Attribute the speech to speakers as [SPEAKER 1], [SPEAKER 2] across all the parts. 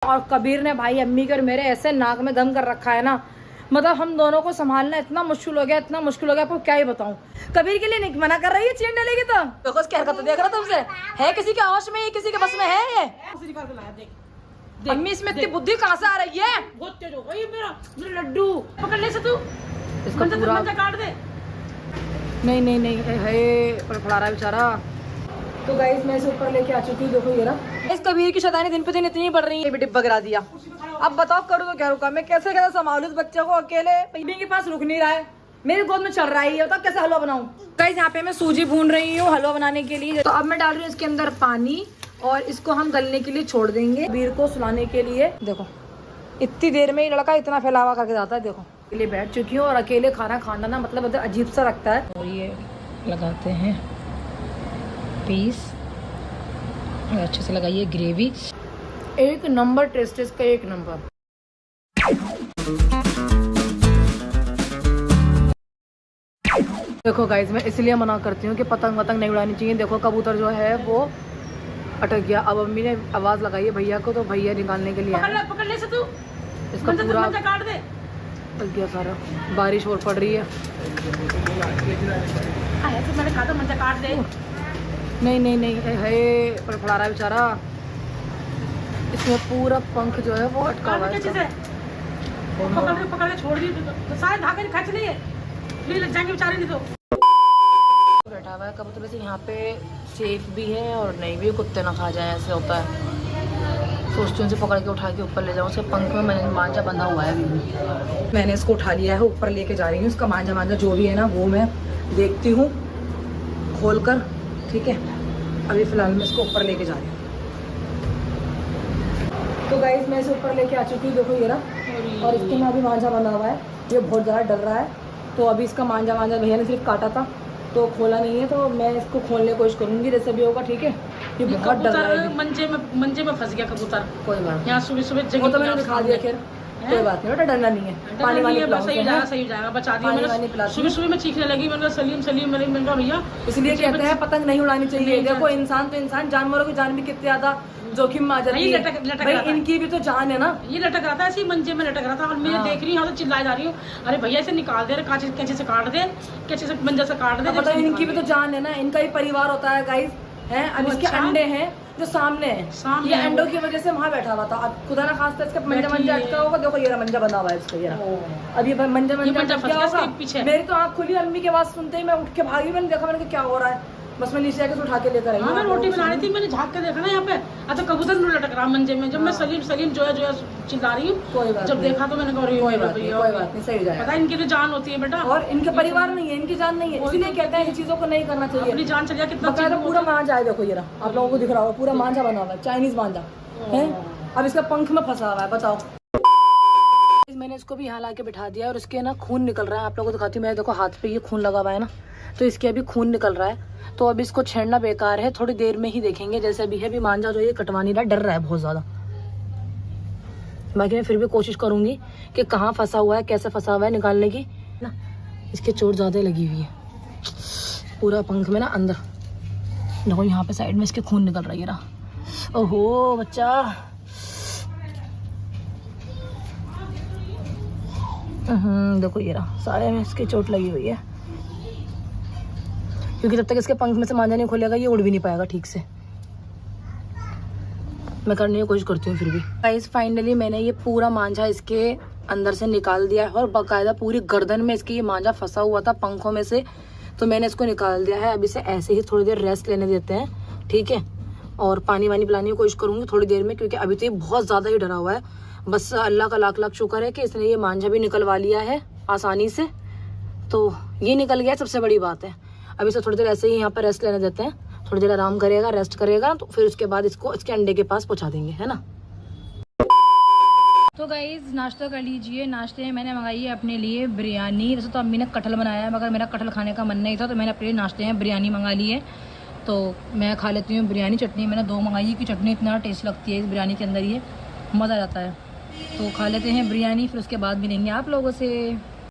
[SPEAKER 1] और कबीर ने भाई अम्मी के और मेरे ऐसे नाक में दम कर रखा है ना, मतलब हम दोनों को संभालना इतना मुश्किल हो गया, इतना मुश्किल हो गया, आपको क्या ही बताऊं। कबीर के लिए नहीं मना कर रही है चीन डालेगी तो देखो क्या हरकत देख रहा तुमसे है, किसी के होश में, किसी के बस में है ये। अम्मी इसमें इतनी बुद्धि कहाँ से आ रही है?
[SPEAKER 2] बहुत तेज हो गई मेरा लड्डू पकड़ ले से तू
[SPEAKER 1] इसको पूरा
[SPEAKER 2] काट दे।
[SPEAKER 1] नहीं है फड़फड़ा रहा है बेचारा। तो गाइस मैं इसे ऊपर लेके आ चुकी हूँ, देखो ये रहा। इस कबीर की शैतानी दिन पे दिन इतनी बढ़ रही है, डिब्बा गिरा दिया। अब बताओ करूँ तो क्या रुका, मैं कैसे कैसे संभालू इस बच्चे को अकेले, मम्मी के पास रुक नहीं रहा है, मेरी गोद में चल रहा है, बताओ कैसे हलवा बनाऊं। गाइस यहाँ पे मैं सूजी भून रही हूँ हलवा बनाने के लिए। तो अब मैं डाल रही हूँ इसके अंदर पानी और इसको हम गलने के लिए छोड़ देंगे कबीर को सुलाने के लिए। देखो इतनी देर में ये लड़का इतना फैलावा करके जाता है। देखो अकेले बैठ चुकी हूँ और अकेले खाना खाना ना मतलब अजीब सा लगता है। और ये लगाते हैं पीस और अच्छे से लगाइए ग्रेवी, एक नंबर टेस्ट है इसका, एक नंबर। देखो गाइस मैं इसलिए मना करती हूँ कि पतंग वतंग नहीं उड़ानी चाहिए। देखो कबूतर जो है वो अटक गया। अब अम्मी ने आवाज लगाई है भैया को, तो भैया निकालने के लिए
[SPEAKER 2] पकड़ ले से तू
[SPEAKER 1] इसका पूरा
[SPEAKER 2] काट दे।
[SPEAKER 1] अटक गया सारा। बारिश और पड़ रही है।
[SPEAKER 2] तो मैंने कहा था मंजा काट दे।
[SPEAKER 1] नहीं है फड़फड़ा रहा है बेचारा। इसमें पूरा पंख जो है वो अटका हुआ है।
[SPEAKER 2] पकड़ के छोड़ दी तो सारे धागे खींच लिए, लग जाएंगे बेचारे नहीं तो।
[SPEAKER 1] बैठा हुआ है कबूतर से। यहाँ पे सेफ भी है और नहीं भी, कुत्ते ना खा जाए ऐसे होता है। सोचती हूँ उसे पकड़ के उठा के ऊपर ले जाऊँ। उसके पंख में मैंने मांझा बंधा हुआ है अभी भी। मैंने इसको उठा लिया है, ऊपर लेके जा रही हूँ। इसका मांझा जो भी है ना वो मैं देखती हूँ खोल कर, ठीक है। अभी फिलहाल मैं इसको ऊपर लेके जा रही हूँ। तो गाइस मैं इसे ऊपर लेके आ चुकी हूँ, देखो ये रहा। और इसके में अभी मांझा बंधा हुआ है, ये बहुत ज़्यादा डर रहा है। तो अभी इसका मांझा भैया ने सिर्फ काटा था तो खोला नहीं है, तो मैं इसको खोलने की कोशिश करूंगी जैसे भी होगा, ठीक है। ये बहुत डर रहा है।
[SPEAKER 2] मंजे में फंस गया कबूतर।
[SPEAKER 1] कोई बात
[SPEAKER 2] यहाँ सुबह
[SPEAKER 1] वो तो मैंने दिखा दिया। खैर कोई बात नहीं बेटा, डरना नहीं है। पानी वानी
[SPEAKER 2] सही हो जाएगा बचा दिया। सुबह मैं चीखने लगी, मैंने सलीम मैंने कहा भैया। इसलिए
[SPEAKER 1] कहते हैं पतंग नहीं उड़ानी चाहिए। देखो इंसान तो इंसान, जानवरों की जान भी कितनी ज्यादा जोखिम में आ जाती है भाई, इनकी भी तो जान है ना।
[SPEAKER 2] ये लटक रहा था ऐसे मंजे में लटक रहा था और मैं देख रही हूँ तो चिल्लाई जा रही हूँ, अरे भैया इसे निकाल दे, कैंची से काट दे, कैंची से मंजे से काट दे।
[SPEAKER 1] मतलब इनकी भी तो जान है ना, इनका ही परिवार होता है गाइस हैं। अब इसके अंडे हैं जो सामने हैं, ये अंडों की वजह से वहाँ बैठा हुआ था। अब खुदा ना खास्ता इसका मंजा अटका होगा। देखो ये मंजा बना हुआ है इसका, ये अब ये मंजा पीछे। मेरी तो आँख खुली, अम्मी की आवाज सुनते ही मैं उठ के भागी। मैंने देखा, मैंने क्या हो रहा है, बस मैं नीचे आके उठा के लेकर आई।
[SPEAKER 2] मैं रोटी बना रही थी, मैंने झाँक के देखा ना यहाँ पे, अच्छा कबूतर लटक रहा मंजे में। जब मैं सलीम जो है चिल्ला रही हूँ, जब देखा तो मैंने कहा कोई बात नहीं सही हो जाएगा। पता है इनकी तो जान होती है बेटा, और इनके परिवार नहीं है, इनकी जान नहीं है, इसलिए कहते हैं इन चीजों को नहीं करना चाहिए। अपनी जान चलिए कितना पूरा मांझा है। देखो ये रहा, आप लोगों को दिख रहा होगा, पूरा मांझा बना हुआ है, चाइनीज मांझा है। अब इसका पंख में फंसा हुआ है, बताओ। मैंने इसको भी यहाँ ला के बिठा दिया और इसके ना खून निकल रहा है। आप लोगों को दिखाती हूँ मैं, देखो हाथ पे ये खून लगा हुआ है ना, तो इसके अभी खून निकल रहा है। तो अब इसको छेड़ना बेकार है, थोड़ी देर में ही देखेंगे जैसे अभी है। अभी मांझा जो ये कटवा नहीं रहा, डर रहा है बहुत ज्यादा। बाकी मैं फिर भी कोशिश करूंगी कि कहाँ फंसा हुआ है, कैसे फंसा हुआ है निकालने की ना। इसके चोट ज्यादा लगी हुई है पूरा पंख में ना अंदर। देखो यहाँ पे साइड में इसके खून निकल रही है रहा। ओहो बच्चा, देखो ये रहा, सारे में इसकी चोट लगी हुई है। क्योंकि जब तक इसके पंख में से मांझा नहीं खोलेगा ये उड़ भी नहीं पाएगा ठीक से। मैं करने की कोशिश करती हूँ फिर भी। गाइस फाइनली मैंने ये पूरा मांझा इसके अंदर से निकाल दिया है और बाकायदा पूरी गर्दन में इसके ये मांझा फंसा हुआ था पंखों में से, तो मैंने इसको निकाल दिया है। अब इसे ऐसे ही थोड़ी देर रेस्ट लेने देते हैं, ठीक है। और पानी वानी पिलाने की कोशिश करूंगी थोड़ी देर में, क्योंकि अभी तो ये बहुत ज़्यादा ही डरा हुआ है। बस अल्लाह का लाख लाख शुक्र है कि इसने ये मांझा भी निकलवा लिया है आसानी से। तो ये निकल गया, सबसे बड़ी बात है। अब इसे थोड़ी देर ऐसे ही यहाँ पर रेस्ट लेने देते हैं, थोड़ी देर आराम करेगा, रेस्ट करेगा, तो फिर उसके बाद इसको इसके अंडे के पास पहुँचा देंगे, है ना। तो गाइस नाश्ता कर लीजिए। नाश्ते में मैंने मंगाई है अपने लिए बिरयानी। वैसे तो अम्मी ने कटहल बनाया है, मगर मेरा कटहल खाने का मन नहीं था, तो मैंने अपने लिए नाश्ते में बिरयानी मंगा ली है। तो मैं खा लेती हूँ बिरयानी। चटनी मैंने 2 मंगाई की, चटनी इतना टेस्ट लगती है इस बिरयानी के अंदर, ये मज़ा आ जाता है। तो खा लेते हैं बिरयानी, फिर उसके बाद मिलेंगे आप लोगों से।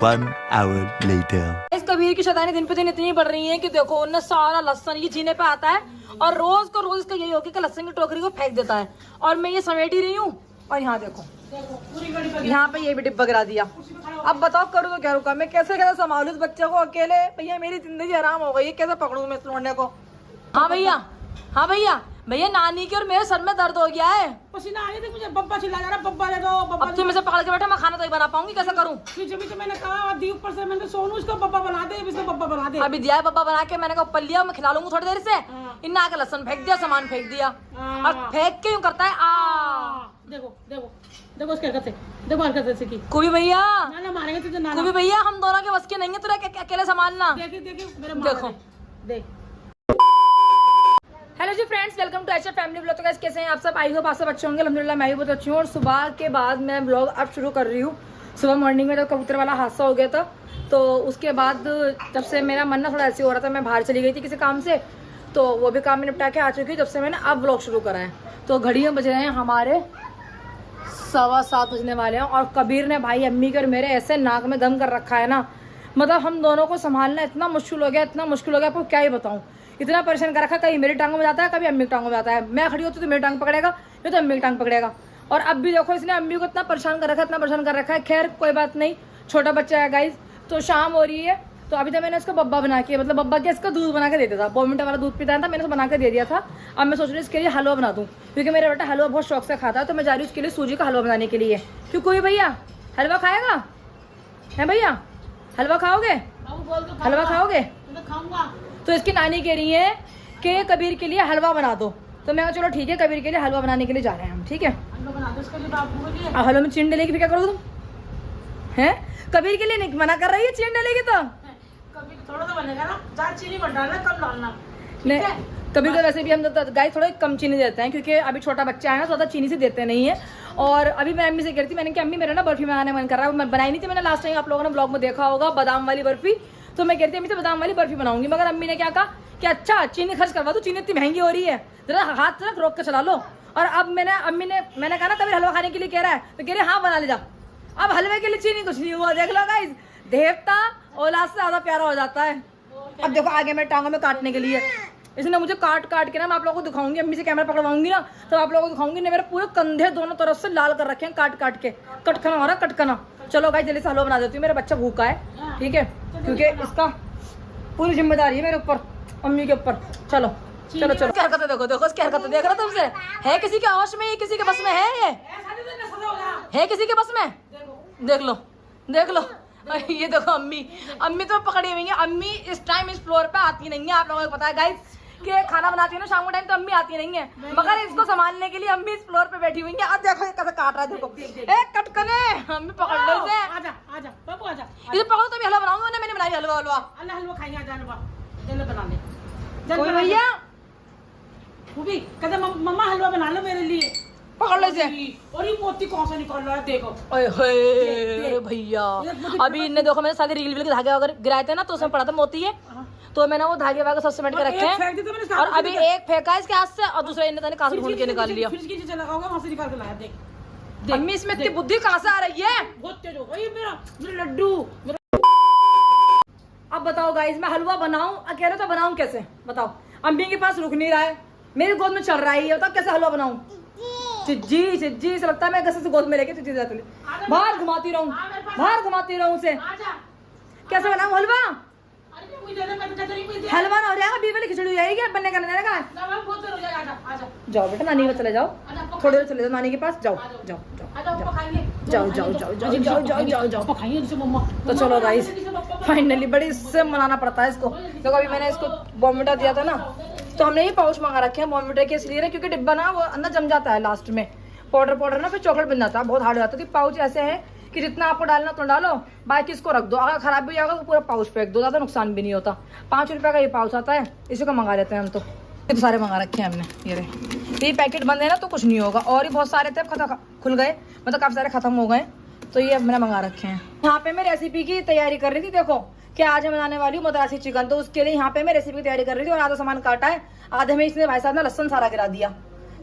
[SPEAKER 3] 1 hour later.
[SPEAKER 1] इस कबीर की शैतानी दिन पे दिन इतनी बढ़ रही है कि देखो उन्हें सारा लहसन ये जीने पे आता है और रोज को रोज इसका यही होगी कि लहसन की टोकरी को फेंक देता है। और मैं ये समेट ही रही हूँ और यहाँ देखो
[SPEAKER 2] पूरी गाड़ी पर
[SPEAKER 1] यहाँ पे ये भी डिब्बा गिरा दिया। अब बताओ करूँ तो क्या रुका, मैं कैसे कैसे संभालू इस बच्चे को अकेले। भैया मेरी जिंदगी आराम हो गई है, कैसे पकड़ूं मैं इस लोंडे को। हाँ भैया, हाँ भैया, भैया नानी के और मेरे सर में दर्द हो गया है।
[SPEAKER 2] पसीना आ गया था मुझे, बब्बा चिल्ला जा रहा, बब्बा दे दो, बब्बा।
[SPEAKER 1] अब तुम इसे पकड़ के बैठा, मैं खाना तो ही बना पाऊंगी, कैसे करूँ।
[SPEAKER 2] जब तो मैंने कहा दी ऊपर से, मैंने सोनू इसको बब्बा बना दे, इसको बब्बा बना दे।
[SPEAKER 1] अभी दिया है बब्बा बना के, मैंने कहा ऊपर लिया, मैं खिला लूंगी थोड़ी देर से। इन्ना आके लहसन फेंक दिया, सामान फेंक दिया, और फेंक के यूं करता है
[SPEAKER 2] देखो देखो देखो उसके हरकत से, देखो हरकत से की।
[SPEAKER 1] कुबी भैया,
[SPEAKER 2] नाना मारेंगे तुझे, नाना।
[SPEAKER 1] कुबी भैया हम दोनों के बस के नहीं है तुरा अकेले संभालना।
[SPEAKER 2] देखिए देखिए मेरे
[SPEAKER 1] देखो
[SPEAKER 2] देख।
[SPEAKER 1] हेलो जी friends, welcome to HF family blog. तो गाइस कैसे हैं आप सब? आई होप आप सब अच्छे होंगे। अल्हम्दुलिल्लाह मैं भी बहुत अच्छी हूँ। और सुबह के बाद मैं ब्लॉग अब शुरू कर रही हूँ। सुबह मॉर्निंग में तो कबूतर वाला हादसा हो गया था, तो उसके बाद जब से मेरा मन ना थोड़ा ऐसे हो रहा था, मैं बाहर चली गई थी किसी काम से, तो वो भी काम में निपटा के आ चुकी, जब से मैंने अब ब्लॉग शुरू करा है। तो घड़ियाँ बज रहे हैं हमारे 7:15 बजने वाले हैं, और कबीर ने भाई अम्मी के और मेरे ऐसे नाक में दम कर रखा है ना, मतलब हम दोनों को संभालना इतना मुश्किल हो गया, इतना मुश्किल हो गया, आपको क्या ही बताऊँ। इतना परेशान कर रखा, कहीं मेरी टांगों में जाता है, कभी अम्मी की टांगों में जाता है। मैं खड़ी होती तो मेरी टांग पकड़ेगा, ये तो अम्मी की टांग पकड़ेगा। और अब भी देखो इसने अम्मी को इतना परेशान कर रखा है, इतना परेशान कर रखा है। खैर कोई बात नहीं, छोटा बच्चा है गाइज। तो शाम हो रही है, तो अभी तक मैंने इसको बब्बा बना के, मतलब बब्बा के इसका दूध बना के दे दिया था। बोर्नविटा वाला दूध पीता था, मैंने इसको बना के दे दिया था। अब मैं सोच रही हूँ इसके लिए हलवा बना दूँ, क्योंकि मेरा बेटा हलवा बहुत शौक से खाता है। तो मैं जा रही हूँ उसके लिए सूजी का हलवा बनाने के लिए। क्यों कोई भैया हलवा खाएगा? है भैया हलवा खाओगे? हलवा खाओगे? तो इसकी नानी कह रही है कि कबीर के लिए हलवा बना दो। तो मैं चलो ठीक है, कबीर के लिए हलवा बनाने के लिए जा रहे हैं हम। ठीक है, अब हलवा में चीनी डलेगी, फिर क्या करोगे तुम? हैं कबीर के लिए नहीं मना कर रही है, चीनी डलेगी तो
[SPEAKER 2] कभी थोड़ा सा बनेगा ना, ज्यादा चीनी मत डालना, कम डालना।
[SPEAKER 1] नहीं, कभी तो वैसे भी हम गाय थोड़ा कम चीनी देते हैं, क्योंकि अभी छोटा बच्चा है ना, ज़्यादा चीनी से देते नहीं है। और अभी मैं अम्मी से कह रही थी, मैंने कहा अम्मी मेरा ना बर्फी बनाने मन कर रहा है। मैं बनाई नहीं थी, मैंने लास्ट टाइम आप लोगों ने ब्लॉग में देखा होगा, बादाम वाली बर्फी। तो मैं कहती अम्मी से बादाम वाली बर्फी बनाऊंगी, मगर अम्मी ने क्या कहा कि अच्छा चीनी खर्च करवा दो, चीनी इतनी महंगी हो रही है, जरा हाथ रख रोक के चला लो। और अब मैंने कहा ना कभी हलवा खाने के लिए कह रहा है, तो कह रहे हाँ बना ले जा। अब हलवे के लिए चीनी कुछ नहीं हुआ, देख लो गाइस, देवता औलाद से ज्यादा प्यारा हो जाता है। अब देखो आगे मेरे टांगों में काटने के लिए इसने मुझे काट के ना, मैं आप लोगों को दिखाऊंगी, अम्मी से कैमरा पकड़वाऊंगी ना, तो आप लोगों को दिखाऊंगी ना, मेरे पूरे कंधे दोनों तरफ से लाल कर रखे हैं काट के। कटकना हो रहा कटकना। चलो गाइस जल्दी से हलवा बना देती हूँ, मेरा बच्चा भूखा है। ठीक है, क्योंकि इसका पूरी जिम्मेदारी है मेरे ऊपर, अम्मी के ऊपर। चलो चलो चलो, क्या हरकत है देखो, देखो इसकी हरकत देख रहा तुमसे। है किसी के होश में, ये किसी के बस में है किसी के बस में? देख लो देख लो, ये देखो अम्मी तो पकड़ी हुई है। अम्मी इस टाइम इस फ्लोर पे आती नहीं है, आप लोगों को पता है गाइस कि खाना बनाती है ना शाम को टाइम, तो अम्मी आती नहीं है, मगर इसको संभालने के लिए अम्मी इस फ्लोर पे बैठी हुई है। अब देखो ये कैसे काट रहा है, देखो एक कटकने, अम्मी पकड़ लो इसे।
[SPEAKER 2] आजा आजा बाबू आजा,
[SPEAKER 1] इसे पकड़ो तभी हलवा बनाऊंगा ना, मैंने बनाई हलवा।
[SPEAKER 2] अल्लाह हलवा खाएंगे, आजा हलवा जल्दी बना ले।
[SPEAKER 1] कोई भैया
[SPEAKER 2] खूबी कहते मम्मा हलवा बना लो मेरे लिए,
[SPEAKER 1] पकड़ लो इसे।
[SPEAKER 2] और ये मोती कौन सा निकल रहा है देखो।
[SPEAKER 1] ओए होए भैया, अभी इनने देखो मैंने सारे रील के धागे अगर गिराए थे ना, तो उसमें पड़ा था मोती है, तो मैंने वो धागे वागे सब समेट के रखे हैं। और अभी एक फेंका इसके हाथ से, और दूसरा इन्हें कहाँ से ढूंढ के निकाल लिया।
[SPEAKER 2] फ्रिज की नीचे लगा होगा, वहां से निकाल के लाया। देख
[SPEAKER 1] अम्मी इसमें इतनी बुद्धि कहाँ से आ रही है?
[SPEAKER 2] बहुत तेज हो गई मेरा लड्डू।
[SPEAKER 1] अब बताओ गाइस, मैं हलवा बनाऊं अकेले तो बनाऊं कैसे? बताओ, अम्मी के पास रुक नहीं रहा है, मेरी गोद में चल रहा है, बताओ कैसे हलवा बनाऊं? चिज्जी से लगता है मैं कैसे से गोद में लेके चिज्जी जाती बाहर घुमाती रहूं उसे। कैसे बनाऊं हलवा? हलवा ना हो जाएगा, बीबी खिचड़ी हो जाएगी, बनने का नहीं का। जाओ बेटा नानी के चले जाओ, थोड़ी देर चले जाओ नानी के पास, जाओ जाओ तो चलो गाइस फाइनली बड़ी इससे मनाना पड़ता है इसको। तो अभी मैंने इसको बोर्नविटा दिया था ना, तो हमने ये पाउच मंगा रखे हैं बोर्नविटा के, इसलिए क्योंकि डिब्बा ना वो अंदर जम जाता है लास्ट में, पाउडर ना फिर चॉकलेट बन जाता है, बहुत हार्ड हो जाता है। तो पाउच ऐसे है कि जितना आपको डालना तो डालो, बाकी इसको रख दो, अगर खराब भी जाएगा तो पूरा पाउच फेंक दो, ज़्यादा नुकसान भी नहीं होता। 5 रुपये का ये पाउच आता है, इसी को मंगा लेते हैं हम। तो ये तो सारे मंगा रखे हैं हमने, ये पैकेट बंद है ना, तो कुछ नहीं होगा। और ही बहुत सारे थे खुल गए, मतलब काफ़ी सारे खत्म हो गए, तो ये अब मैंने मंगा रखे हैं। यहाँ पे मैं रेसिपी की तैयारी कर रही थी, देखो कि आज मैं बनाने वाली हूँ मद्रासी चिकन, तो उसके लिए यहाँ पे मैं रेसिपी की तैयारी कर रही थी। और आधा सामान काटा है, आधे में इसने भाई साहब ने लहसन सारा गिरा दिया।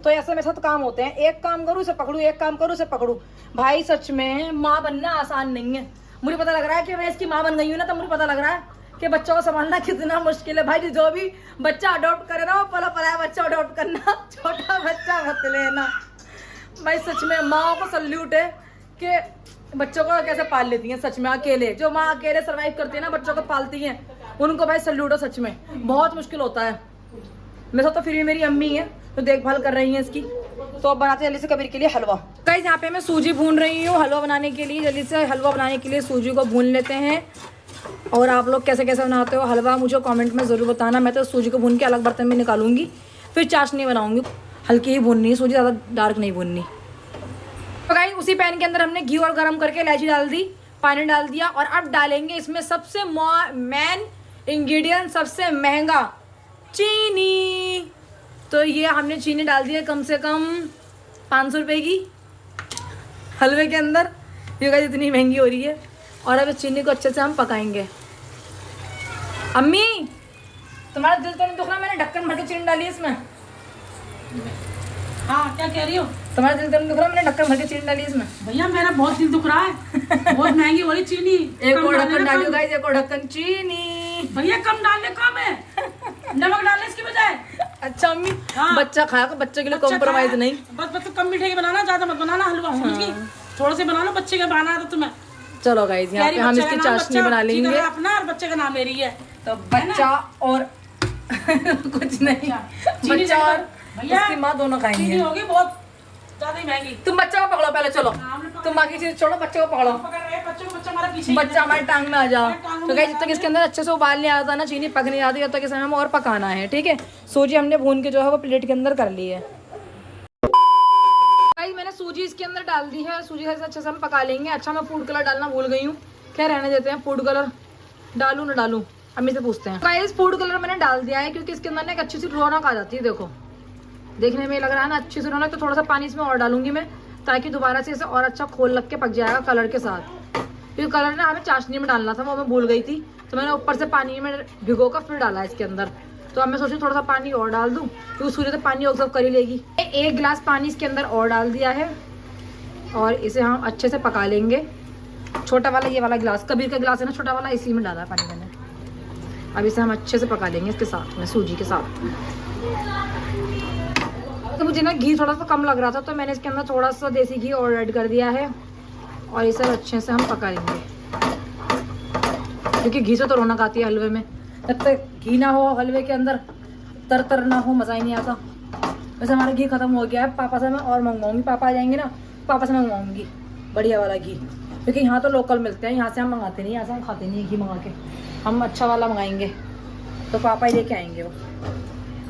[SPEAKER 1] तो ऐसे मेरे साथ काम होते हैं, एक काम करूँ इसे पकड़ू, एक काम करूँ इसे पकड़ू। भाई सच में माँ बनना आसान नहीं है। मुझे पता लग रहा है कि मैं इसकी माँ बन गई हूँ ना, तो मुझे पता लग रहा है कि बच्चों को संभालना कितना मुश्किल है। भाई जो भी बच्चा अडॉप्ट करे ना, वो पला पलाया बच्चा अडॉप्ट करना, छोटा बच्चा मत लेना। भाई सच में माँ को सल्यूट है कि बच्चों को कैसे पाल लेती हैं। सच में अकेले, जो माँ अकेले सर्वाइव करती है ना, बच्चों को पालती हैं, उनको भाई सल्यूट है। सच में बहुत मुश्किल होता है। मेरे साथ तो फिर भी मेरी अम्मी है तो देखभाल कर रही हैं इसकी। तो अब बनाते हैं जल्दी से कबीर के लिए हलवा। गाइस यहाँ पे मैं सूजी भून रही हूँ हलवा बनाने के लिए। जल्दी से हलवा बनाने के लिए सूजी को भून लेते हैं। और आप लोग कैसे कैसे बनाते हो हलवा मुझे कमेंट में ज़रूर बताना। मैं तो सूजी को भून के अलग बर्तन में निकालूंगी, फिर चाशनी बनाऊंगी। हल्की ही भूननी है सूजी, ज़्यादा डार्क नहीं भूननी। तो गाइस उसी पैन के अंदर हमने घी और गरम करके इलायची डाल दी, पानी डाल दिया और अब डालेंगे इसमें सबसे मेन इंग्रेडिएंट, सबसे महंगा, चीनी। तो ये हमने चीनी डाल दी है कम से कम 500 रुपये की हलवे के अंदर। ये गाइस इतनी महंगी हो रही है। और अब इस चीनी को अच्छे से हम पकाएंगे। अम्मी तुम्हारा दिल तो नहीं दुख रहा? मैंने ढक्कन भर के चीनी डाली है इसमें।
[SPEAKER 2] हाँ क्या कह रही हो?
[SPEAKER 1] तुम्हारा दिल तो नहीं दुख रहा? मैंने ढक्कन भर के चीनी डाली है इसमें।
[SPEAKER 2] भैया मेरा बहुत दिल दुख रहा है। बहुत महंगी हो रही चीनी।
[SPEAKER 1] एक और ढक्कन डालियो गाइस, एक और ढक्कन चीनी।
[SPEAKER 2] भैया कम डालने कम है, नमक डालने इसकी बजाय।
[SPEAKER 1] अच्छा अम्मी,
[SPEAKER 2] हाँ।
[SPEAKER 1] बच्चा खाया, बच्चे के लिए कॉम्प्रोमाइज नहीं।
[SPEAKER 2] बस कम मीठे के बनाना, ज्यादा मत बनाना हलवा, समझ गई? थोड़ा से बना लो, बच्चे का बनाना तो तुम्हें।
[SPEAKER 1] चलो गाइस यहाँ पे हम इसकी चाशनी बना लेंगे।
[SPEAKER 2] अपना और बच्चे का नाम मेरी है।
[SPEAKER 1] तो बच्चा और कुछ नहीं, बच्चा और इसकी माँ दोनों खाएंगे।
[SPEAKER 2] होगी बहुत ज्यादा ही महंगी।
[SPEAKER 1] तुम बच्चा को पकड़ो पहले, चलो तुम बाकी चीज छोड़ो, बच्चे को पकड़ो। बच्चा हमारे टांग में आ जाओ। तो गाइस जब तक इसके अंदर अच्छे से उबाल नहीं आता ना, चीनी पक नहीं आती, तब तक इसे हमें और पकाना है। ठीक है, सूजी हमने भून के जो है वो प्लेट के अंदर कर ली है। गाइस मैंने सूजी इसके अंदर डाल दी है। सूजी से अच्छे से हम पका लेंगे। अच्छा मैं फूड कलर डालना भूल गई हूँ, क्या रहने देते हैं। फूड कलर डालूं ना डालूं, अम्मी से पूछते हैं। गाइस फूड कलर मैंने डाल दिया है क्योंकि इसके अंदर ना एक अच्छी सी रौनक आ जाती है। देखो देखने में लग रहा है ना अच्छी सी रौनक। तो थोड़ा सा पानी इसमें और डालूंगी मैं, ताकि दोबारा से इसे और अच्छा खोल लग के पक जाएगा कलर के साथ। क्योंकि कलर ना हमें चाशनी में डालना था, वो मैं भूल गई थी, तो मैंने ऊपर से पानी में भिगो कर फिर डाला है इसके अंदर। तो अब मैं सोची थोड़ा सा पानी और डाल दूं, क्योंकि सूर्य तो पानी ऑब्जर्व कर ही लेगी। 1 गिलास पानी इसके अंदर और डाल दिया है और इसे हम अच्छे से पका लेंगे। छोटा वाला ये वाला गिलास, कबीर का गिलास है ना छोटा वाला, इसी में डाला है पानी मैंने। अब इसे हम अच्छे से पका लेंगे इसके साथ में, सूजी के साथ। तो मुझे ना घी थोड़ा सा कम लग रहा था, तो मैंने इसके अंदर थोड़ा सा देसी घी और ऐड कर दिया है और इसे अच्छे से हम पका लेंगे। क्योंकि घी से तो रौनक आती है हलवे में। जब तक घी ना हो हलवे के अंदर, तर ना हो, मज़ा ही नहीं आता। वैसे हमारा घी खत्म हो गया है, पापा से मैं और मंगवाऊंगी। पापा आ जाएंगे ना, पापा से मंगवाऊंगी बढ़िया वाला घी, क्योंकि यहाँ तो लोकल मिलते हैं, यहाँ से हम मंगाते नहीं, यहाँ से हम खाते नहीं घी मंगा के। हम अच्छा वाला मंगाएंगे तो पापा ही लेके आएंगे वो।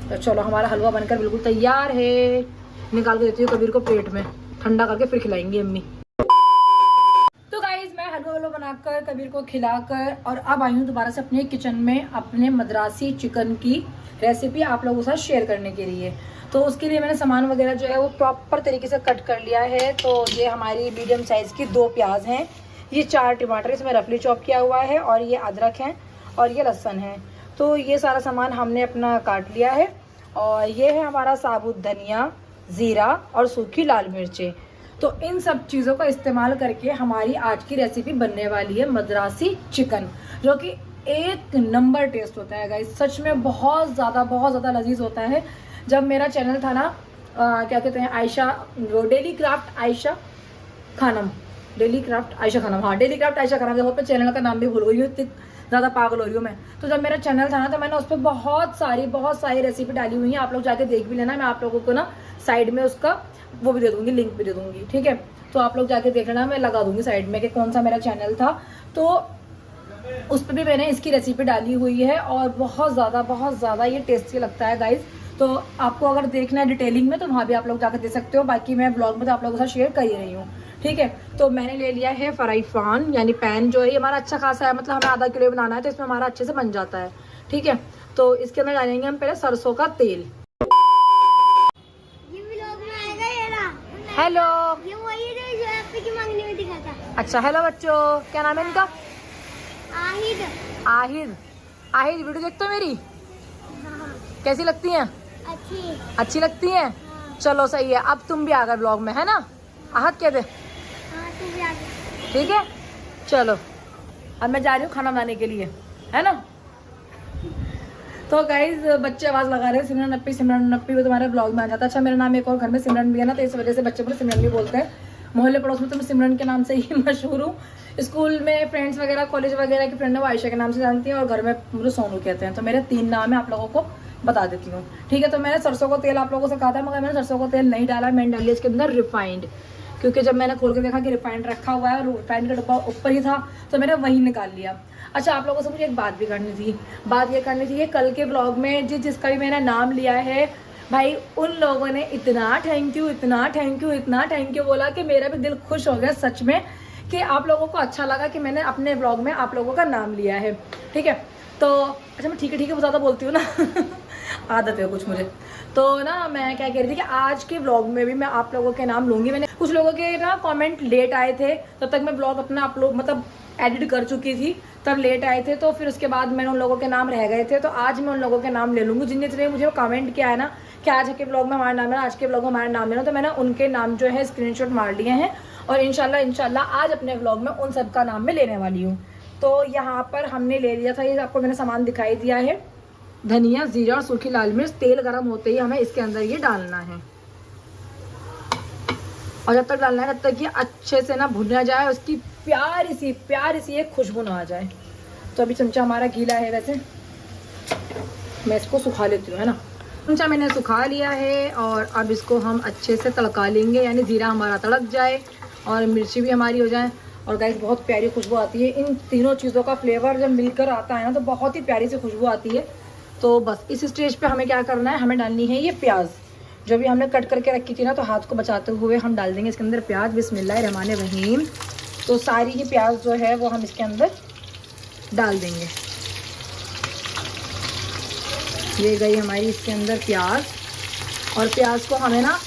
[SPEAKER 1] तो चलो हमारा हलवा बनकर बिल्कुल तैयार है। निकाल के देती हूँ कबीर को प्लेट में, ठंडा करके फिर खिलाएंगी अम्मी। तो गाइज मैं हलवा बनाकर कबीर को खिलाकर और अब आई हूँ दोबारा से अपने किचन में अपने मद्रासी चिकन की रेसिपी आप लोगों के साथ शेयर करने के लिए। तो उसके लिए मैंने सामान वगैरह जो है वो प्रॉपर तरीके से कट कर लिया है। तो ये हमारी मीडियम साइज़ की 2 प्याज हैं, ये 4 टमाटर इसमें रफली चॉप किया हुआ है, और ये अदरक है और ये लहसुन है। तो ये सारा सामान हमने अपना काट लिया है। और ये है हमारा साबुत धनिया, ज़ीरा और सूखी लाल मिर्चें। तो इन सब चीज़ों का इस्तेमाल करके हमारी आज की रेसिपी बनने वाली है मद्रासी चिकन, जो कि एक नंबर टेस्ट होता है गाइस। सच में बहुत ज़्यादा लजीज होता है। जब मेरा चैनल था ना क्या कहते हैं, आयशा, वो daily craft Ayesha Khanam, daily craft Ayesha Khanam, हाँ डेली क्राफ्ट आयशा खानम। देखो मैं चैनल का नाम भी भूल गई हूँ, इतनी ज़्यादा पागल हो रही हूँ मैं। तो जब मेरा चैनल था ना, तो मैंने उस पर बहुत सारी रेसिपी डाली हुई है। आप लोग जाके देख भी लेना, मैं आप लोगों को ना साइड में उसका वो भी दे दूँगी, लिंक भी दे दूँगी। ठीक है, तो आप लोग जाके देख लेना, मैं लगा दूँगी साइड में कि कौन सा मेरा चैनल था। तो उस पर भी मैंने इसकी रेसिपी डाली हुई है और बहुत ज़्यादा ये टेस्टी लगता है गाइज। तो आपको अगर देखना है डिटेलिंग में तो वहाँ भी आप लोग जाकर दे सकते हो। बाकी मैं ब्लॉग में तो आप लोगों के साथ शेयर कर ही रही हूँ। ठीक है, तो मैंने ले लिया है फ्राई पैन, यानी पैन जो है ये हमारा अच्छा खासा है, मतलब हमें आधा किलो बनाना है तो इसमें हमारा अच्छे से बन जाता है। ठीक है, तो इसके अंदर डालेंगे हम पहले सरसों का तेल। हेलो,
[SPEAKER 4] ये वही है जो आपकी की मांगने में दिखा था।
[SPEAKER 1] अच्छा हेलो बच्चों, क्या नाम है इनका?
[SPEAKER 4] आहिद।
[SPEAKER 1] आहिद वीडियो देखते हो मेरी?
[SPEAKER 4] हाँ,
[SPEAKER 1] कैसी लगती हैं? अच्छी लगती हैं? चलो सही है, अब तुम भी आ गए ब्लॉग में, है ना? आहत कह दे।
[SPEAKER 4] हाँ, तू भी आ गई।
[SPEAKER 1] ठीक है, चलो अब मैं जा रही हूँ खाना बनाने के लिए, है ना? तो गाइज बच्चे आवाज़ लगा रहे हैं सिमरन नप्पी वो तुम्हारे ब्लॉग में आ जाता है। अच्छा मेरा नाम एक और घर में सिमरन भी है ना, तो इस वजह से बच्चे मुझे सिमरन भी बोलते हैं। मोहल्ले पड़ोस में तो मैं सिमरन के नाम से ही मशहूर हूँ। स्कूल में फ्रेंड्स वगैरह, कॉलेज वगैरह की फ्रेंड है वो आयशा के नाम से जानती हैं, और घर में मुझे सोनू कहते हैं। तो मेरे 3 नाम है, आप लोगों को बता देती हूँ, ठीक है। तो मैंने सरसों का तेल आप लोगों से कहा था, मगर मैंने सरसों का तेल नहीं डाला, मैंने डाली इसके अंदर रिफाइंड, क्योंकि जब मैंने खोल के देखा कि रिफाइंड रखा हुआ है और रिफाइंड का डब्बा ऊपर ही था, तो मैंने वही निकाल लिया। अच्छा आप लोगों से मुझे एक बात भी करनी थी, बात ये करनी थी, कल के ब्लॉग में जिसका भी मैंने नाम लिया है भाई, उन लोगों ने इतना थैंक यू बोला कि मेरा भी दिल खुश हो गया सच में, कि आप लोगों को अच्छा लगा कि मैंने अपने ब्लॉग में आप लोगों का नाम लिया है, ठीक है। तो अच्छा मैं ठीक है ज़्यादा बोलती हूँ ना आदत है कुछ मुझे। तो ना मैं क्या कह रही थी कि आज के ब्लॉग में भी मैं आप लोगों के नाम लूँगी। मैंने कुछ लोगों के ना कमेंट लेट आए थे, तब तक मैं ब्लॉग अपना अपलोड मतलब एडिट कर चुकी थी, तब लेट आए थे, तो फिर उसके बाद मैंने उन लोगों के नाम रह गए थे। तो आज मैं उन लोगों के नाम ले लूँगी जिनने मुझे कमेंट किया है ना कि आज के ब्लॉग में हमारा नाम है, आज के ब्लॉग में हमारा नाम लेना, तो मैंने उनके नाम जो है स्क्रीनशॉट मार लिए हैं, और इंशाल्लाह आज अपने ब्लॉग में उन सब का नाम मैं लेने वाली हूँ। तो यहाँ पर हमने ले लिया था, ये आपको मैंने सामान दिखाई दिया है, धनिया, जीरा और सूखी लाल मिर्च। तेल गर्म होते ही हमें इसके अंदर ये डालना है, और जब तक डालना है तब तक ये अच्छे से ना भुना जाए, उसकी प्यारी सी एक खुशबू ना आ जाए। तो अभी चमचा हमारा गीला है, वैसे मैं इसको सुखा लेती हूँ, है ना। चमचा मैंने सुखा लिया है, और अब इसको हम अच्छे से तड़का लेंगे, यानी जीरा हमारा तड़क जाए और मिर्ची भी हमारी हो जाए। और गाइस बहुत प्यारी खुशबू आती है, इन तीनों चीज़ों का फ्लेवर जब मिलकर आता है ना तो बहुत ही प्यारी सी खुशबू आती है। तो बस इस स्टेज पे हमें क्या करना है, हमें डालनी है ये प्याज, जो भी हमने कट करके रखी थी ना, तो हाथ को बचाते हुए हम डाल देंगे इसके अंदर प्याज। बिस्मिल्लाहिर्रहमानिर्रहीम। तो सारी ही प्याज जो है वो हम इसके अंदर डाल देंगे। ये गई हमारी इसके अंदर प्याज, और प्याज को हमें ना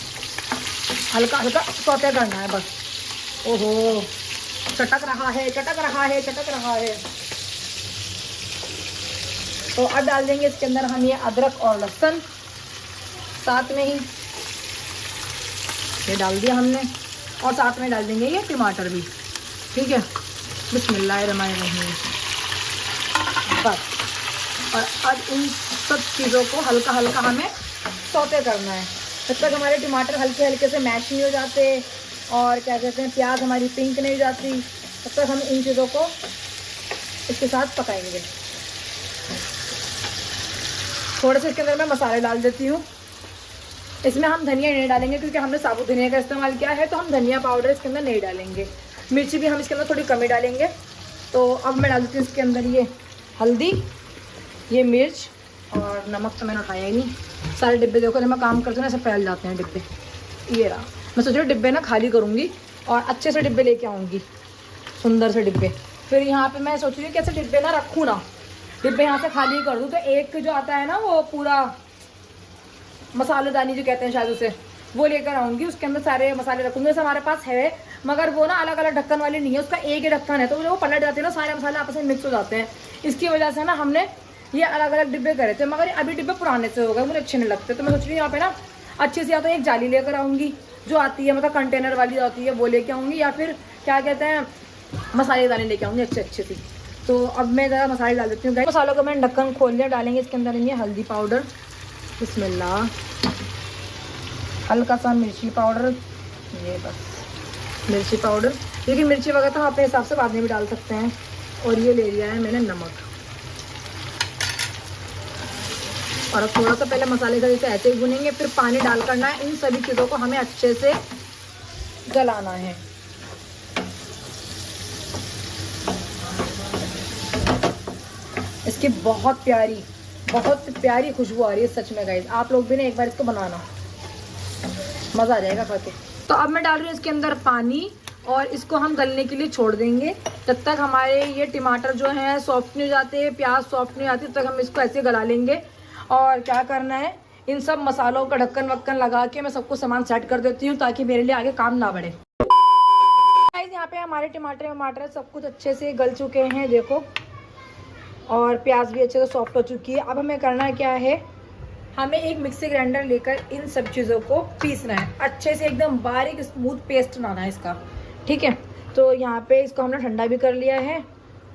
[SPEAKER 1] हल्का हल्का सौते करना है बस। ओहो चटक रहा है। तो अब डाल देंगे इसके अंदर हम ये अदरक और लहसुन, साथ में ही ये डाल दिया हमने, और साथ में डाल देंगे ये टमाटर भी, ठीक है। बिस्मिल्लाहिर्रहमानिर्रहीम बस। और अब इन सब चीज़ों को हल्का हल्का हमें सौते करना है, जब तक हमारे टमाटर हल्के हल्के से मैश नहीं हो जाते और क्या कहते हैं प्याज हमारी पिंक नहीं हो जाती, तब तक हम इन चीज़ों को इसके साथ पकाएंगे। थोड़े से इसके अंदर मैं मसाले डाल देती हूँ। इसमें हम धनिया नहीं डालेंगे क्योंकि हमने साबुत धनिया का इस्तेमाल किया है, तो हम धनिया पाउडर इसके अंदर नहीं डालेंगे। मिर्ची भी हम इसके अंदर थोड़ी कम ही डालेंगे। तो अब मैं डाल देती हूँ इसके अंदर ये हल्दी, ये मिर्च, और नमक तो मैंने उठाया ही नहीं। सारे डिब्बे देखो, जब मैं काम करती हूँ ना ऐसे फैल जाते हैं डिब्बे। ये रहा, मैं सोच रही हूँ डिब्बे ना खाली करूँगी और अच्छे से डिब्बे लेके आऊँगी, सुंदर से डिब्बे। फिर यहाँ पे मैं सोच रही हूँ कैसे डिब्बे ना रखूँ ना, डिब्बे यहाँ से खाली कर दूँ, तो एक जो आता है ना वो पूरा मसालेदानी जो कहते हैं शायद उसे, वो लेकर आऊँगी। उसके अंदर सारे मसाले रखूँगी। जैसे हमारे पास है, मगर वो ना अलग अलग ढक्कन वाली नहीं है, उसका एक ही ढक्कन है, तो वो पलट जाते हैं ना, सारे मसाले आपस में मिक्स हो जाते हैं। इसकी वजह से ना हमने ये अलग अलग डिब्बे करे थे, मगर अभी डिब्बे पुराने से हो गए, मुझे अच्छे नहीं लगते। तो मैं सोच रही हूँ यहाँ पे ना अच्छी से या तो एक जाली लेकर आऊँगी जो आती है, मतलब कंटेनर वाली आती है, वो लेके आऊँगी, या फिर क्या कहते हैं मसालेदानी लेके आऊँगी अच्छी सी। तो अब मैं ज़रा मसाले डाल देती हूँ। मसालों का मैंने ढक्कन खोल लिया, डालेंगे इसके अंदर ये हल्दी पाउडर, बिस्मिल्लाह, हल्का सा मिर्ची पाउडर, ये बस मिर्ची पाउडर, लेकिन मिर्ची वगैरह तो अपने हिसाब से बाद में भी डाल सकते हैं। और ये ले लिया है मैंने नमक, और अब थोड़ा सा पहले मसाले का जैसे ऐसे ही भुनेंगे, फिर पानी डाल करना है। इन सभी चीज़ों को हमें अच्छे से गलाना है। इसकी बहुत प्यारी खुशबू आ रही है सच में गाइस। आप लोग भी ना एक बार इसको बनाना, मज़ा आ जाएगा खा के। तो अब मैं डाल रही हूँ इसके अंदर पानी, और इसको हम गलने के लिए छोड़ देंगे जब तक हमारे ये टमाटर जो हैं सॉफ्ट नहीं हो जाते, प्याज सॉफ्ट नहीं आती, तब तक हम इसको ऐसे गला लेंगे। और क्या करना है, इन सब मसालों का ढक्कन वक्कन लगा के मैं सबको सामान सेट कर देती हूँ ताकि मेरे लिए आगे काम ना बढ़े। यहाँ पे हमारे टमाटर सब कुछ अच्छे से गल चुके हैं देखो, और प्याज भी अच्छे से सॉफ्ट हो चुकी है। अब हमें करना क्या है, हमें एक मिक्सी ग्राइंडर लेकर इन सब चीज़ों को पीसना है अच्छे से, एकदम बारीक स्मूथ पेस्ट बनाना है इसका, ठीक है। तो यहाँ पे इसको हमने ठंडा भी कर लिया है,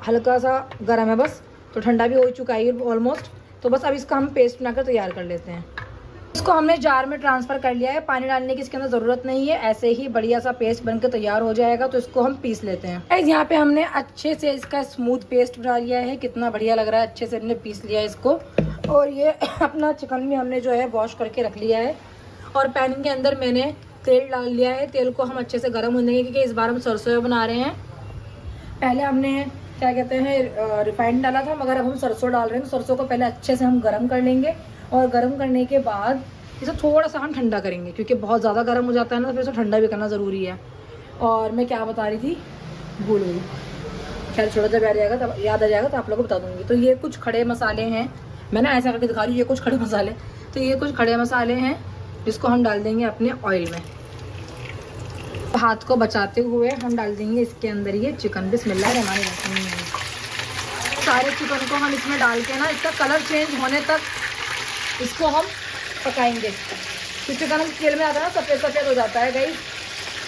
[SPEAKER 1] हल्का सा गर्म है बस, तो ठंडा भी हो चुका है ऑलमोस्ट। तो बस अब इसका हम पेस्ट बनाकर तैयार कर लेते हैं। इसको हमने जार में ट्रांसफ़र कर लिया है, पानी डालने की इसके अंदर ज़रूरत नहीं है, ऐसे ही बढ़िया सा पेस्ट बनकर तैयार हो जाएगा। तो इसको हम पीस लेते हैं। गाइस यहाँ पे हमने अच्छे से इसका स्मूथ पेस्ट बना लिया है, कितना बढ़िया लग रहा है, अच्छे से हमने पीस लिया है इसको। और ये अपना चिकन भी हमने जो है वॉश करके रख लिया है और पैन के अंदर मैंने तेल डाल लिया है। तेल को हम अच्छे से गर्म होने देंगे क्योंकि इस बार हम सरसों बना रहे हैं। पहले हमने क्या कहते हैं रिफाइंड डाला था, मगर अब हम सरसों डाल रहे हैं। तो सरसों को पहले अच्छे से हम गर्म कर लेंगे और गर्म करने के बाद इसे थोड़ा सा हम ठंडा करेंगे क्योंकि बहुत ज़्यादा गर्म हो जाता है ना, तो फिर इसे ठंडा भी करना ज़रूरी है। और मैं क्या बता रही थी, भूल गई। खैर छोटा जब याद आ जाएगा तो आप लोगों को बता दूँगी। तो ये कुछ खड़े मसाले हैं, मैंने ऐसा करके दिखा रही हूँ, ये कुछ खड़े मसाले। तो ये कुछ खड़े मसाले हैं जिसको हम डाल देंगे अपने ऑयल में। हाथ को बचाते हुए हम डाल देंगे इसके अंदर ये चिकन। बिस्मिल्लाहिर्रहमानिर्रहीम। सारे चिकन को हम इसमें डाल के ना इसका कलर चेंज होने तक इसको हम पकाएंगे। तो चिकन हम तेल में आता है ना सफ़ेद सफ़ेद हो जाता है गाइस,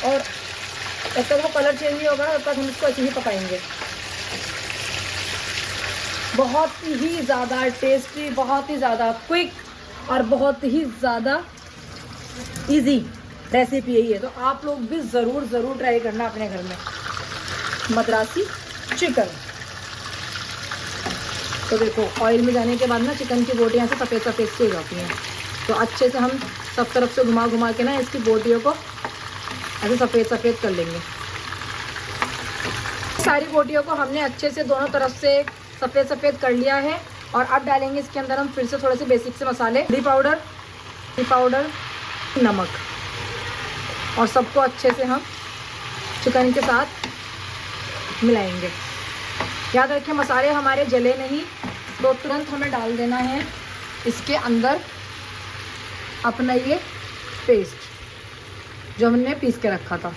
[SPEAKER 1] और जब तक वो कलर चेंज नहीं होगा तब तक हम इसको ऐसे ही पकाएंगे। बहुत ही ज़्यादा टेस्टी, बहुत ही ज़्यादा क्विक और बहुत ही ज़्यादा इजी रेसिपी यही है। तो आप लोग भी ज़रूर ट्राई करना अपने घर में मद्रासी चिकन। तो देखो ऑयल में जाने के बाद ना चिकन की बोटियाँ से सफ़ेद सफ़ेद सी हो जाती हैं। तो अच्छे से हम सब तरफ से घुमा के ना इसकी बोटियों को ऐसे सफ़ेद सफ़ेद कर लेंगे। सारी बोटियों को हमने अच्छे से दोनों तरफ से सफ़ेद सफ़ेद कर लिया है। और अब डालेंगे इसके अंदर हम फिर से थोड़े से बेसिक से मसाले, हल्दी पाउडर, नमक, और सबको अच्छे से हम चिकन के साथ मिलाएंगे। याद रखें मसाले हमारे जले नहीं, तो तुरंत हमें डाल देना है इसके अंदर अपना ये पेस्ट जो हमने पीस के रखा था।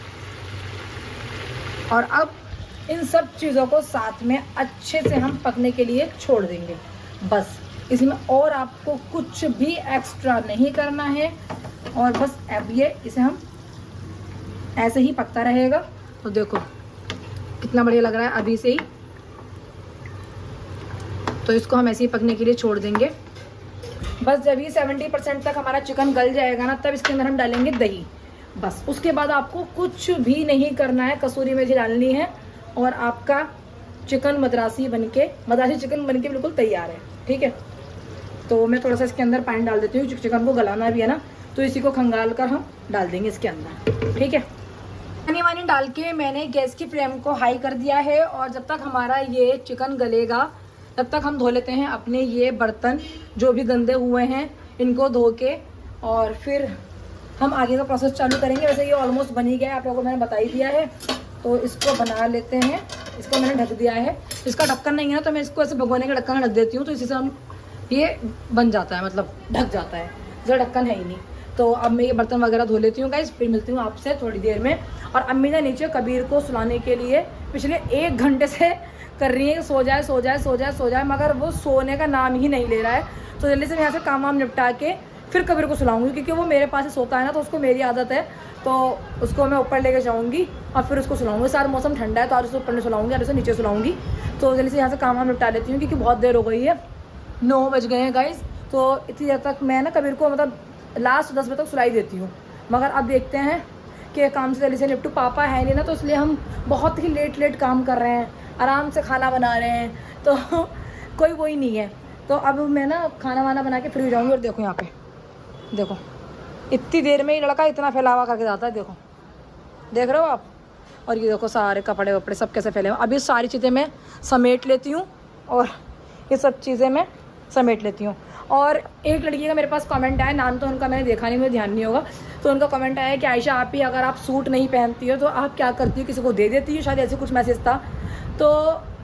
[SPEAKER 1] और अब इन सब चीज़ों को साथ में अच्छे से हम पकने के लिए छोड़ देंगे। बस इसमें और आपको कुछ भी एक्स्ट्रा नहीं करना है, और बस अब ये इसे हम ऐसे ही पकता रहेगा। तो देखो कितना बढ़िया लग रहा है अभी से ही। तो इसको हम ऐसे ही पकने के लिए छोड़ देंगे। बस जब ये 70% तक हमारा चिकन गल जाएगा ना, तब इसके अंदर हम डालेंगे दही। बस उसके बाद आपको कुछ भी नहीं करना है, कसूरी मेथी डालनी है और आपका मद्रासी चिकन बनके बिल्कुल तैयार है। ठीक है, तो मैं थोड़ा सा इसके अंदर पानी डाल देती हूँ, चिकन को गलाना भी है ना, तो इसी को खंगाल कर हम डाल देंगे इसके अंदर। ठीक है, पानी वानी डाल के मैंने गैस की फ्लेम को हाई कर दिया है। और जब तक हमारा ये चिकन गलेगा तब तक हम धो लेते हैं अपने ये बर्तन जो भी गंदे हुए हैं, इनको धो के और फिर हम आगे का प्रोसेस चालू करेंगे। वैसे ये ऑलमोस्ट बन ही गया है, आप लोगों को मैंने बता ही दिया है। तो इसको बना लेते हैं। इसको मैंने ढक दिया है, इसका ढक्कन नहीं है ना, तो मैं इसको ऐसे भगोने के ढक्कन ढक देती हूँ, तो इसी से हम ये बन जाता है, मतलब ढक जाता है। जरा ढक्कन है ही नहीं। तो अब मैं ये बर्तन वगैरह धो लेती हूँ गाइस, फिर मिलती हूँ आपसे थोड़ी देर में। और अम्मी ने नीचे कबीर को सुलाने के लिए पिछले 1 घंटे से कर रही है कि सो जाए, मगर वो सोने का नाम ही नहीं ले रहा है। तो जल्दी से मैं यहाँ से काम वाम निपटा के फिर कबीर को सुलाऊंगी, क्योंकि वो मेरे पास ही सोता है ना, तो उसको मेरी आदत है। तो उसको मैं ऊपर लेके जाऊँगी और फिर उसको सुलाऊंगी। सारा मौसम ठंडा है तो आज उसे ऊपर नहीं सुलाऊंगी, आज उसे नीचे सुलाऊंगी। तो जल्दी से यहाँ से काम वाम निपटा लेती हूँ, क्योंकि बहुत देर हो गई है, 9 बज गए हैं गाइस। तो इतनी देर तक मैं ना कबीर को मतलब लास्ट 10 बजे तक सुलाई देती हूँ, मगर अब देखते हैं कि काम से जल्दी से निपटू। पापा है नहीं ना, तो इसलिए हम बहुत ही लेट काम कर रहे हैं, आराम से खाना बना रहे हैं, तो कोई वही नहीं है। तो अब मैं ना खाना वाना बना के फ्री हो जाऊँगी। और देखो यहाँ पे, देखो इतनी देर में ही लड़का इतना फैलावा करके जाता है, देखो देख रहे हो आप। और ये देखो सारे कपड़े वपड़े सब कैसे फैले हुए। अभी सारी चीज़ें मैं समेट लेती हूँ और ये सब चीज़ें मैं समेट लेती हूँ। और एक लड़की का मेरे पास कमेंट आया, नाम तो उनका मैंने देखा नहीं, मुझे ध्यान नहीं होगा। तो उनका कमेंट आया कि आयशा आप ही अगर आप सूट नहीं पहनती हो तो आप क्या करती हो, किसी को दे देती हो, शायद ऐसे कुछ मैसेज था। तो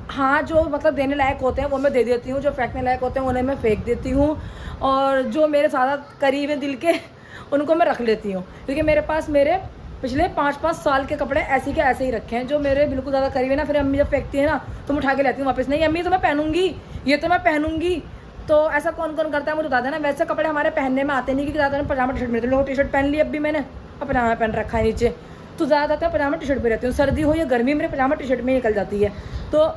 [SPEAKER 1] हाँ, जो मतलब देने लायक होते हैं वो मैं दे देती हूँ, जो फेंकने लायक होते हैं उन्हें मैं फेंक देती हूँ, और जो मेरे ज़्यादा करीब है दिल के उनको मैं रख लेती हूँ। क्योंकि मेरे पास मेरे पिछले 5-5 साल के कपड़े ऐसे के ऐसे ही रखे हैं, जो मेरे बिल्कुल ज़्यादा करीब है ना। फिर अम्मी जब फेंकती है ना तो मैं उठा के लेती हूँ वापस, नहीं अम्मी तो मैं पहनूंगी, ये तो मैं पहनूंगी। तो ऐसा कौन कौन करता है मुझे बता देना। वैसे कपड़े हमारे पहनने में आते नहीं, क्योंकि ज़्यादा पजामा टी शर्ट में रहते लोग। टी शर्ट पहन ली अभी मैंने, अब पजामा पहन रखा है नीचे, तो ज़्यादातर पजामा टी शर्ट पर रहती हूँ। सर्दी हो या गर्मी मेरे पजामा टी शर्ट में निकल जाती है। तो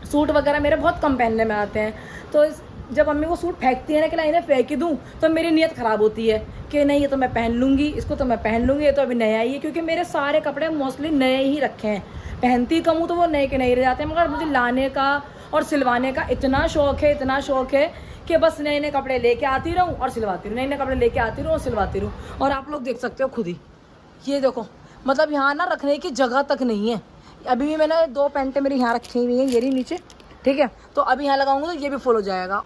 [SPEAKER 1] सूट वगैरह मेरे बहुत कम पहनने में आते हैं। तो जब मम्मी वो सूट फेंकती है ना कि ना इन्हें फेंक ही दूँ, तो मेरी नीयत ख़राब होती है कि नहीं ये तो मैं पहन लूँगी, इसको तो मैं पहन लूँगी, ये तो अभी नया ही है। क्योंकि मेरे सारे कपड़े मोस्टली नए ही रखे हैं, पहनती कम हूँ तो वो नए के नए रह जाते हैं। मगर मुझे लाने का और सिलवाने का इतना शौक़ है, इतना शौक़ है कि बस नए नए कपड़े लेके आती रहूँ और सिलवाती रहूँ, नए नए कपड़े लेके आती रहूँ और सिलवाती रहूँ। और आप लोग देख सकते हो खुद ही, ये देखो मतलब यहाँ ना रखने की जगह तक नहीं है। अभी भी मैंने 2 पैंटें मेरी यहाँ रखी हुई हैं, ये रही नीचे, ठीक है। तो अभी यहाँ लगाऊंगा तो ये भी फुल हो जाएगा।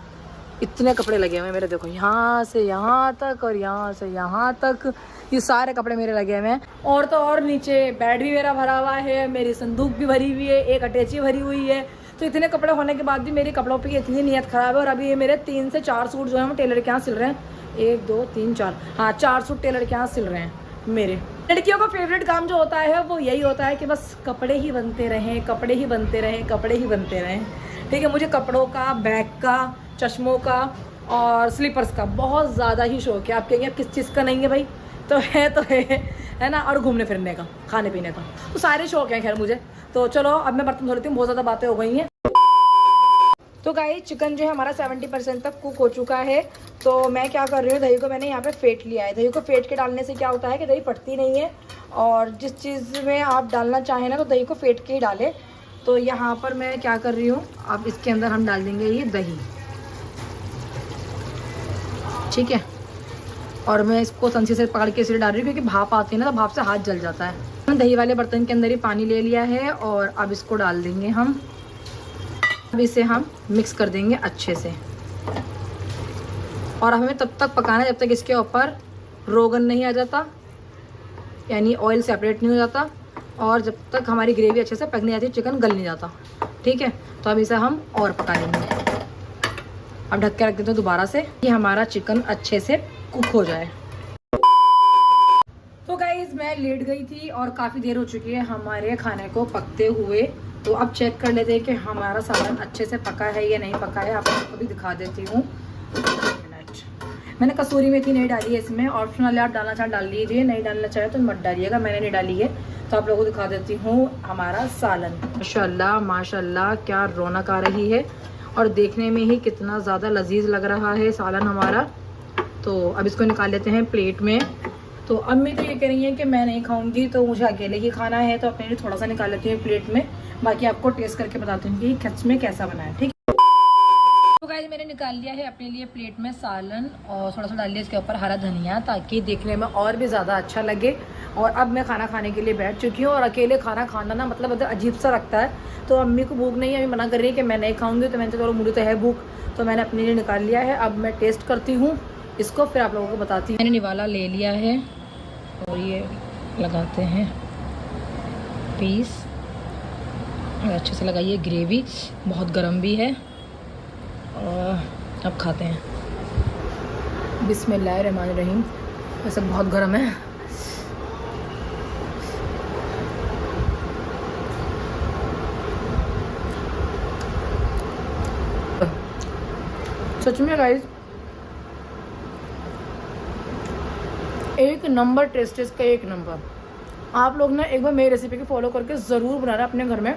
[SPEAKER 1] इतने कपड़े लगे हुए हैं मेरे, देखो यहाँ से यहाँ तक और यहाँ से यहाँ तक, ये सारे कपड़े मेरे लगे हुए हैं। और तो और नीचे बेड भी मेरा भरा हुआ है, मेरी संदूक भी भरी हुई है, एक अटैची भरी हुई है। तो इतने कपड़े होने के बाद भी मेरे कपड़ों पे इतनी नीयत ख़राब है। और अभी ये मेरे 3 से 4 सूट जो है वो टेलर के यहाँ सिल रहे हैं। 1 2 3 4, हाँ 4 सूट टेलर के यहाँ सिल रहे हैं मेरे। लड़कियों का फेवरेट काम जो होता है वो यही होता है कि बस कपड़े ही बनते रहें, कपड़े ही बनते रहें, कपड़े ही बनते रहें, ठीक है। मुझे कपड़ों का, बैग का, चश्मों का और स्लीपर्स का बहुत ज़्यादा ही शौक़ है। आप कहेंगे किस चीज़ का नहीं है भाई, तो है ना। और घूमने फिरने का, खाने पीने का, तो सारे शौक़ हैं खैर मुझे। तो चलो अब मैं बर्तन धो लेती हूँ, बहुत ज़्यादा बातें हो गई हैं। तो गाइस चिकन जो है हमारा 70% तक कुक हो चुका है। तो मैं क्या कर रही हूँ, दही को मैंने यहाँ पे फेंट लिया है। दही को फेंट के डालने से क्या होता है कि दही फटती नहीं है। और जिस चीज़ में आप डालना चाहें ना तो दही को फेंट के ही डालें। तो यहाँ पर मैं क्या कर रही हूँ, अब इसके अंदर हम डाल देंगे ये दही, ठीक है। और मैं इसको संसी से पकड़ के इसलिए डाल रही हूँ क्योंकि भाप आती है ना, तो भाप से हाथ जल जाता है। दही वाले बर्तन के अंदर ही पानी ले लिया है और अब इसको डाल देंगे हम। अब इसे हम मिक्स कर देंगे अच्छे से। और हमें तब तक पकाना है जब तक इसके ऊपर रोगन नहीं आ जाता, यानी ऑयल सेपरेट नहीं हो जाता, और जब तक हमारी ग्रेवी अच्छे से पक नहीं जाती, चिकन गल नहीं जाता, ठीक है। तो अब इसे हम और पका लेंगे। अब ढक के रख देते हैं दोबारा से कि हमारा चिकन अच्छे से कुक हो जाए। तो गाइस मैं लेट गई थी और काफ़ी देर हो चुकी है हमारे खाने को पकते हुए। तो अब चेक कर लेते हैं कि हमारा सालन अच्छे से पका है या नहीं पका है। आपको भी दिखा देती हूँ। मैंने कसूरी मेथी नहीं डाली है इसमें, ऑप्शनल है, आप डालना चाहे डाल लीजिए, नहीं डालना चाहे तो मत डालिएगा, मैंने नहीं डाली है। तो आप लोगों को दिखा देती हूँ हमारा सालन। माशाल्लाह माशाल्लाह क्या रौनक आ रही है और देखने में ही कितना ज़्यादा लजीज लग रहा है सालन हमारा। तो अब इसको निकाल लेते हैं प्लेट में। तो अम्मी तो ये कह रही है कि मैं नहीं खाऊंगी, तो मुझे अकेले ही खाना है, तो अपने लिए थोड़ा सा निकाल लेती हूँ प्लेट में। बाकी आपको टेस्ट करके बताती हूँ कि सच में कैसा बना है, ठीक है। तो गाइस मैंने निकाल लिया है अपने लिए प्लेट में सालन और थोड़ा सा डाल लिया इसके ऊपर हरा धनिया, ताकि देखने में और भी ज़्यादा अच्छा लगे। और अब मैं खाना खाने के लिए बैठ चुकी हूँ। और अकेले खाना खाना ना मतलब अजीब सा लगता है। तो अम्मी को भूख नहीं है, अभी मना कर रही है कि मैं नहीं खाऊंगी। तो मैंने चलो मुझे तो है भूख, तो मैंने अपने लिए निकाल लिया है। अब मैं टेस्ट करती हूँ इसको, फिर आप लोगों को बताती हूँ। मैंने निवाला ले लिया है और ये लगाते हैं पीस और अच्छे से लगाइए। ग्रेवी बहुत गर्म भी है और अब खाते हैं। बिस्मिल्लाहिर्रहमानिर्रहीम। वैसे बहुत गर्म है। सच में गाइस एक नंबर टेस्ट है इसका, एक नंबर। आप लोग ना एक बार मेरी रेसिपी को फॉलो करके ज़रूर बनाना अपने घर में,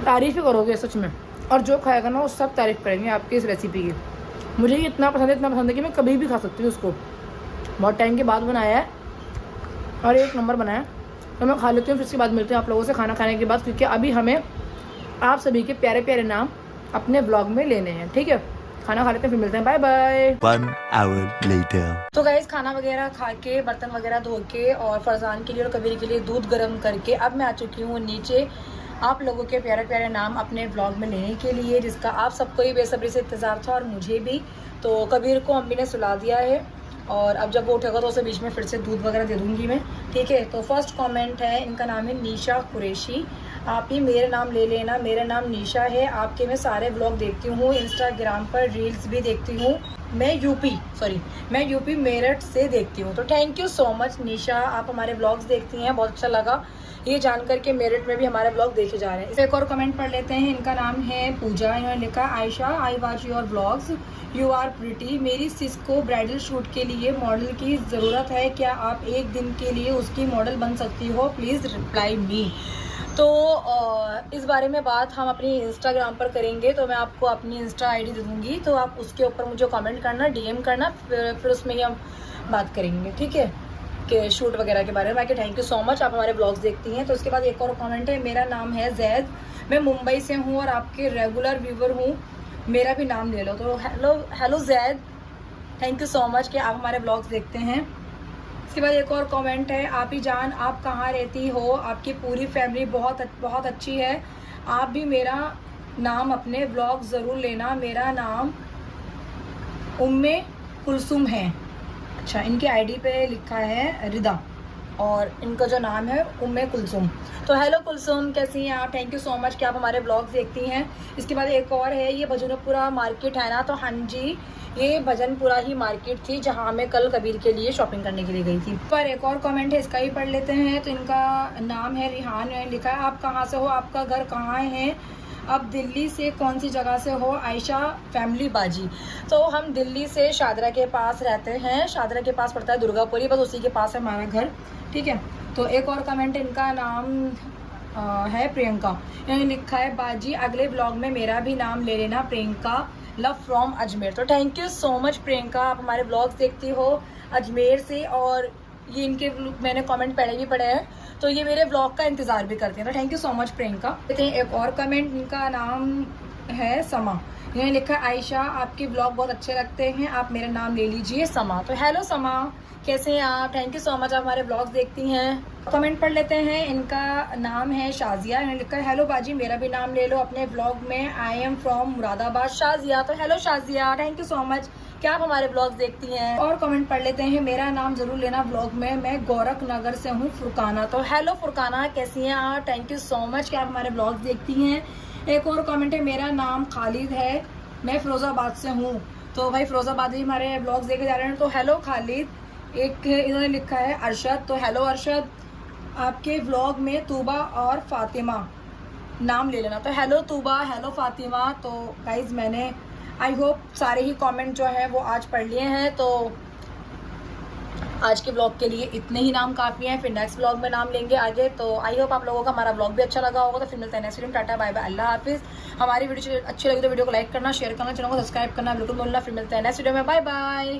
[SPEAKER 1] तारीफ़ ही करोगे सच में। और जो खाएगा ना वो सब तारीफ़ करेंगे आपकी इस रेसिपी की। मुझे ये इतना पसंद है कि मैं कभी भी खा सकती हूँ उसको। बहुत टाइम के बाद बनाया है और एक नंबर बनाया है। तो मैं खा लेती हूँ, फिर उसके बाद मिलते हैं आप लोगों से खाना खाने के बाद, क्योंकि अभी हमें आप सभी के प्यारे प्यारे नाम अपने ब्लॉग में लेने हैं, ठीक है। खाना खा लेते हैं, फिर मिलते हैं, बाय बाय।
[SPEAKER 3] 1 hour later.
[SPEAKER 1] तो गाइस खाना वगैरह खा के, बर्तन वगैरह धो के और फरजान के लिए और कबीर के लिए दूध गर्म करके अब मैं आ चुकी हूँ नीचे आप लोगों के प्यारे प्यारे नाम अपने ब्लॉग में लेने के लिए, जिसका आप सबको ही बेसब्री से इंतज़ार था और मुझे भी। तो कबीर को अम्मी ने सुला दिया है और अब जब वो उठेगा तो उसे बीच में फिर से दूध वगैरह दे दूँगी मैं, ठीक है। तो फर्स्ट कमेंट है, इनका नाम है निशा कुरैशी। आप ही मेरा नाम ले लेना, मेरा नाम निशा है। आपके मैं सारे ब्लॉग देखती हूँ, इंस्टाग्राम पर रील्स भी देखती हूँ। मैं यूपी मेरठ से देखती हूँ। तो थैंक यू सो मच निशा, आप हमारे ब्लॉग्स देखती हैं, बहुत अच्छा लगा ये जानकर के मेरठ में भी हमारे ब्लॉग देखे जा रहे हैं। एक और कमेंट पढ़ लेते हैं। इनका नाम है पूजा। इन्होंने लिखा, Ayesha I watch your blogs, you are pretty. मेरी सिस को ब्राइडल शूट के लिए मॉडल की ज़रूरत है, क्या आप एक दिन के लिए उसकी मॉडल बन सकती हो? Please reply me. तो इस बारे में बात हम अपनी इंस्टाग्राम पर करेंगे, तो मैं आपको अपनी इंस्टा आईडी दे दूँगी, तो आप उसके ऊपर मुझे कमेंट करना, डीएम करना, फिर उसमें ही हम बात करेंगे, ठीक है, कि शूट वगैरह के बारे में। बाकी थैंक यू सो मच, आप हमारे ब्लॉग्स देखती हैं। तो उसके बाद एक और कमेंट है, मेरा नाम है जैद, मैं मुंबई से हूँ और आपके रेगुलर व्यूवर हूँ, मेरा भी नाम ले लो। तो hello Zaid, thank you so much कि आप हमारे ब्लॉग्स देखते हैं। इसके बाद एक और कमेंट है, आप ही जान आप कहाँ रहती हो, आपकी पूरी फैमिली बहुत अच्छी है, आप भी मेरा नाम अपने ब्लॉग ज़रूर लेना, मेरा नाम उम्मे कुलसुम है। अच्छा, इनके आईडी पे लिखा है रिदा और इनका जो नाम है उम्मे कुलसुम। तो हेलो कुलसुम, कैसी हैं आप? थैंक यू सो मच कि आप हमारे ब्लॉग्स देखती हैं। इसके बाद एक और है, ये भजनपुरा मार्केट है ना? तो हाँ जी, ये भजनपुरा ही मार्केट थी जहाँ मैं कल कबीर के लिए शॉपिंग करने के लिए गई थी। पर एक और कमेंट है, इसका ही पढ़ लेते हैं। तो इनका नाम है रिहान, लिखा है आप कहाँ से हो, आपका घर कहाँ है, अब दिल्ली से कौन सी जगह से हो? आयशा फैमिली बाजी। तो हम दिल्ली से शादरा के पास रहते हैं, शादरा के पास पड़ता है दुर्गापुरी, बस उसी के पास है हमारा घर, ठीक है। तो एक और कमेंट, इनका नाम है प्रियंका, इन्होंने लिखा है बाजी अगले ब्लॉग में मेरा भी नाम ले लेना, प्रियंका लव फ्रॉम अजमेर। तो thank you so much Priyanka, आप हमारे ब्लॉग्स देखती हो अजमेर से, और ये इनके मैंने कमेंट पढ़े भी पढ़े हैं, तो ये मेरे ब्लॉग का इंतज़ार भी करते हैं। तो thank you so much Priyanka. कहते हैं एक और कमेंट, इनका नाम है समा, इन्होंने लिखा है आयशा आपके ब्लॉग बहुत अच्छे लगते हैं, आप मेरा नाम ले लीजिए समा। तो हेलो समा, कैसे हैं आप? थैंक यू सो मच, आप हमारे ब्लॉग्स देखती हैं। कमेंट पढ़ लेते हैं, इनका नाम है शाजिया, इन्होंने लिखा है हेलो बाजी मेरा भी नाम ले लो अपने ब्लॉग में, I am from Moradabad Shazia. तो hello Shazia, thank you so much क्या आप हमारे ब्लॉग्स देखती हैं। और कमेंट पढ़ लेते हैं, मेरा नाम ज़रूर लेना ब्लॉग में, मैं गोरखनगर से हूँ फुरकाना। तो हेलो फुरकाना, कैसी हैं आप? थैंक यू सो मच कि आप हमारे ब्लॉग्स देखती हैं। एक और कमेंट है, मेरा नाम खालिद है, मैं फ़िरोज़ाबाद से हूँ। तो भाई फ़िरोज़ाबाद ही हमारे ब्लॉग्स देखे जा रहे हैं। तो हेलो खालिद। एक इन्होंने लिखा है अरशद, तो हेलो अरशद, आपके व्लॉग में तूबा और फातिमा नाम ले लेना। तो हेलो तूबा, हेलो फातिमा। तो गाइज़ मैंने आई होप सारे ही कमेंट जो है वो आज पढ़ लिए हैं। तो आज के ब्लॉग के लिए इतने ही नाम काफ़ी हैं, फिर नेक्स्ट ब्लॉग में नाम लेंगे आगे। तो आई होप आप लोगों का हमारा ब्लॉग भी अच्छा लगा होगा। तो फिर मिलते हैं नेक्स्ट वीडियो में। टाटा बाय बाय, अल्लाह हाफिज़। हमारी वीडियो अच्छी लगी तो वीडियो को लाइक करना, शेयर करना, चैनल को सब्सक्राइब करना बिल्कुल बोलना। फिर मिलते हैं नेक्स्ट वीडियो में, बाय बाय।